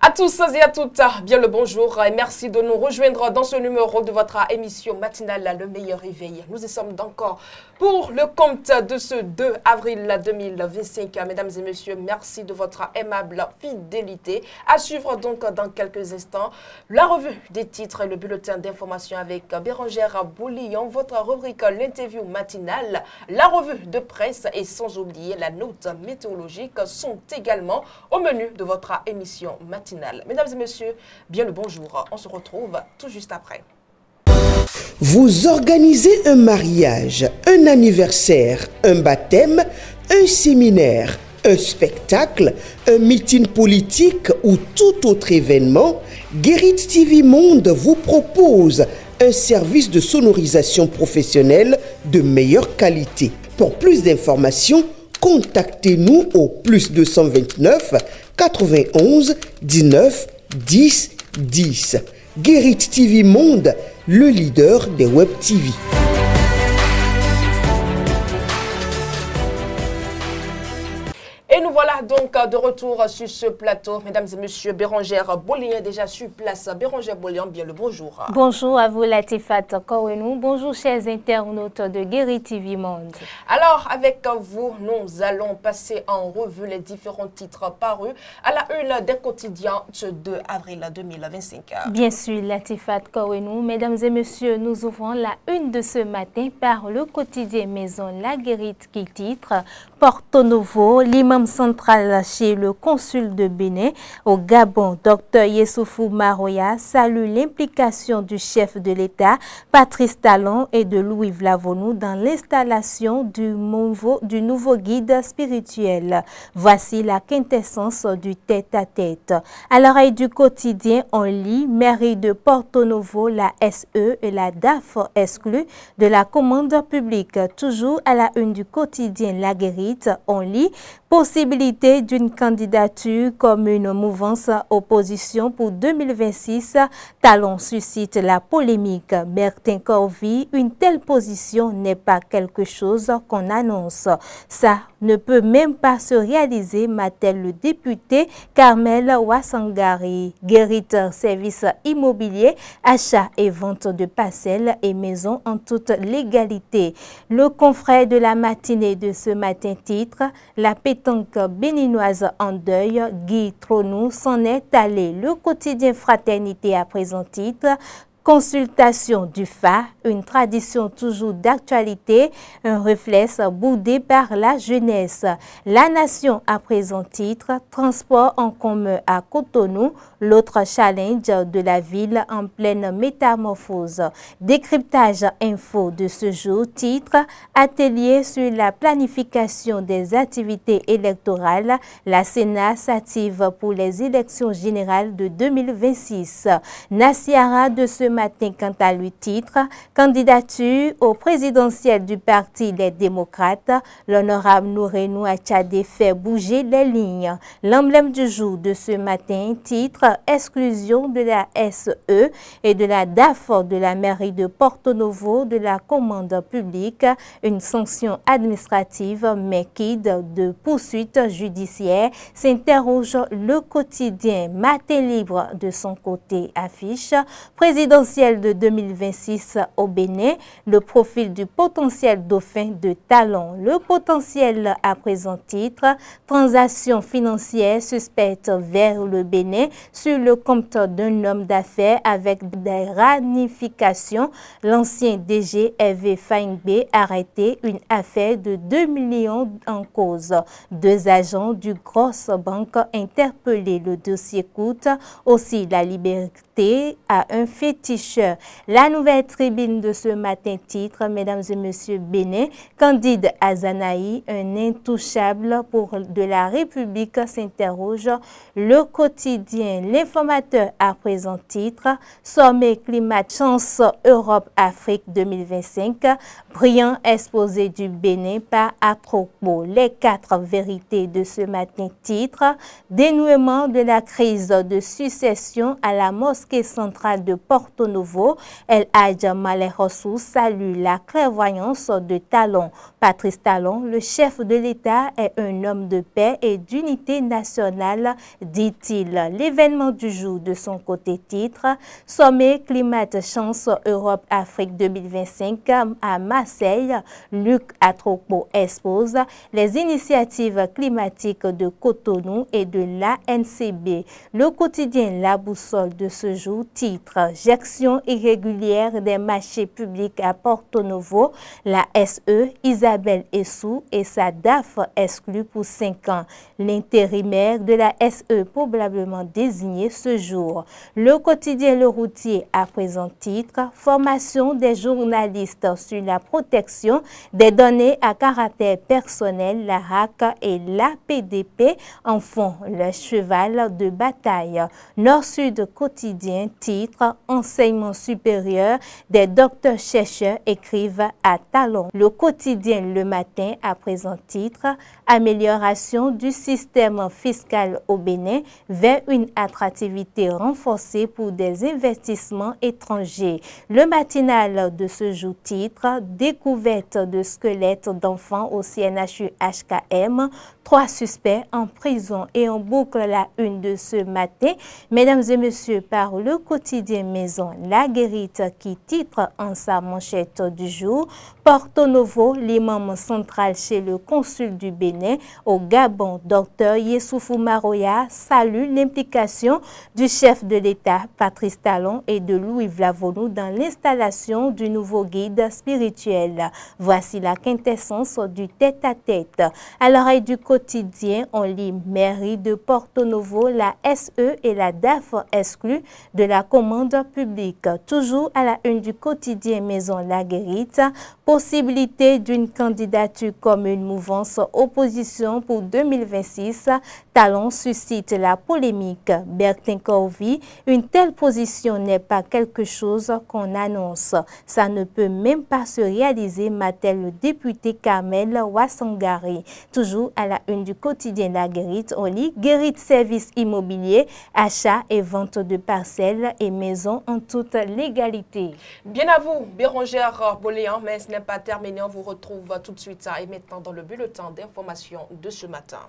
À tous et à toutes, bien le bonjour et merci de nous rejoindre dans ce numéro de votre émission matinale Le Meilleur Réveil. Nous y sommes encore pour le compte de ce 2 avril 2025. Mesdames et messieurs, merci de votre aimable fidélité. À suivre donc dans quelques instants la revue des titres et le bulletin d'information avec Bérangère Boulillon, votre rubrique l'interview matinale, la revue de presse et sans oublier la note météorologique sont également au menu de votre émission matinale. Mesdames et messieurs, bien le bonjour. On se retrouve tout juste après. Vous organisez un mariage, un anniversaire, un baptême, un séminaire, un spectacle, un meeting politique ou tout autre événement, Guérit TV Monde vous propose un service de sonorisation professionnelle de meilleure qualité. Pour plus d'informations, contactez-nous au +229 91 19 10 10. Guérit TV Monde, le leader des web TV. Et nous voilà donc de retour sur ce plateau. Mesdames et messieurs, Bérangère Boulillon est déjà sur place. Bérangère Boulillon, bien le bonjour. Bonjour à vous Latifat Korenou. Bonjour chers internautes de Guérit TV Monde. Alors avec vous, nous allons passer en revue les différents titres parus à la une des quotidiens ce 2 avril 2025. Bien sûr Latifat Korenou. Mesdames et messieurs, nous ouvrons la une de ce matin par le quotidien Maison La Guérit qui titre Porto Novo, l'imam central chez le consul de Bénin au Gabon, Dr Yessoufou Maroya, salue l'implication du chef de l'État, Patrice Talon et de Louis Vlavonou dans l'installation du nouveau guide spirituel. Voici la quintessence du tête-à-tête. À l'oreille du quotidien, on lit mairie de Porto Novo, la SE et la DAF exclus de la commande publique. Toujours à la une du quotidien La Guérite, on lit possibilité d'une candidature comme une mouvance opposition pour 2026. Talon suscite la polémique. Bertin Corvi, une telle position n'est pas quelque chose qu'on annonce. Ça ne peut même pas se réaliser, m'a-t-elle le député Carmel Wassangari. Guérit service immobilier, achat et vente de parcelles et maisons en toute légalité. Le confrère de la matinée de ce matin titre la pétanque béninoise en deuil, Guy Tronou s'en est allé. Le quotidien Fraternité à présent titre consultation du FA, une tradition toujours d'actualité, un réflexe boudé par la jeunesse. La Nation à présent titre, transport en commun à Cotonou, l'autre challenge de la ville en pleine métamorphose. Décryptage info de ce jour, titre, atelier sur la planification des activités électorales, la Sénat s'active pour les élections générales de 2026. Nassiara de ce matin, quant à lui, titre candidature au présidentiel du parti Les Démocrates, l'honorable Nourenou Achadé fait bouger les lignes. L'emblème du jour de ce matin, titre exclusion de la SE et de la DAF de la mairie de Porto Novo de la commande publique, une sanction administrative mais guide de poursuite judiciaire, s'interroge le quotidien. Matin libre de son côté affiche présidentielle de 2026 au Bénin, le profil du potentiel dauphin de Talon. Le potentiel à présent titre, transaction financière suspecte vers le Bénin sur le compte d'un homme d'affaires avec des ramifications. L'ancien DG Hervé Faingbe arrêté, une affaire de 2 millions en cause. 2 agents du Grosse Banque interpellés. Le dossier coûte aussi la liberté à un féticheur. La nouvelle tribune de ce matin titre, mesdames et messieurs, Bénin, Candide Azanaï, un intouchable pour de la République s'interroge. Le quotidien, l'informateur à présent titre, sommet climat chance Europe-Afrique 2025, brillant exposé du Bénin par Atropo. Les 4 vérités de ce matin titre, dénouement de la crise de succession à la mosquée centrale de Porto Porto Novo. El Hadj Maleh Rossou salue la clairvoyance de Talon. Patrice Talon, le chef de l'État, est un homme de paix et d'unité nationale, dit-il. L'événement du jour de son côté titre « Sommet Climat Chance Europe-Afrique 2025 à Marseille ». Luc Atropo expose les initiatives climatiques de Cotonou et de l'ANCB. Le quotidien La Boussole de ce jour titre « Gestion irrégulière des marchés publics à Porto Novo ». La SE, Isabelle Essou et sa DAF exclue pour 5 ans. L'intérimaire de la SE probablement désigné ce jour. Le quotidien Le Routier à présent titre « Formation des journalistes sur la protection des données à caractère personnel, la RAC et la PDP en font le cheval de bataille. Nord-Sud quotidien titre « Enseignement supérieur des docteurs-chercheurs écrivent à Talon ». Le quotidien Le Matin à présent titre « Amélioration du système fiscal au Bénin vers une attractivité renforcée pour des investissements étrangers ». Le matinal de ce jour titre « Découverte de squelettes d'enfants au CNHU HKM ». 3 suspects en prison et on boucle la une de ce matin. Mesdames et messieurs, par le quotidien Maison La Guérite qui titre en sa manchette du jour « Porto Novo, l'imam central chez le consul du Bénin au Gabon, Dr Yessoufou Maroya, salue l'implication du chef de l'État Patrice Talon et de Louis Vlavonou dans l'installation du nouveau guide spirituel. Voici la quintessence du tête-à-tête. À l'oreille du quotidien, on lit mairie de Porto Novo, la SE et la DAF exclus de la commande publique. Toujours à la une du quotidien Maison La Guérite, possibilité d'une candidature comme une mouvance opposition pour 2026. Talon suscite la polémique. Bertin Corvi, une telle position n'est pas quelque chose qu'on annonce. Ça ne peut même pas se réaliser, m'a-t-elle le député Kamel Wassangari. Toujours à la une du quotidien La Guérite, on lit Guérite Service Immobilier, achat et vente de parcelles et maisons en toute légalité. Bien à vous, Bérangère Boléan, mais ce n'est pas terminé. On vous retrouve tout de suite et maintenant dans le bulletin d'information de ce matin.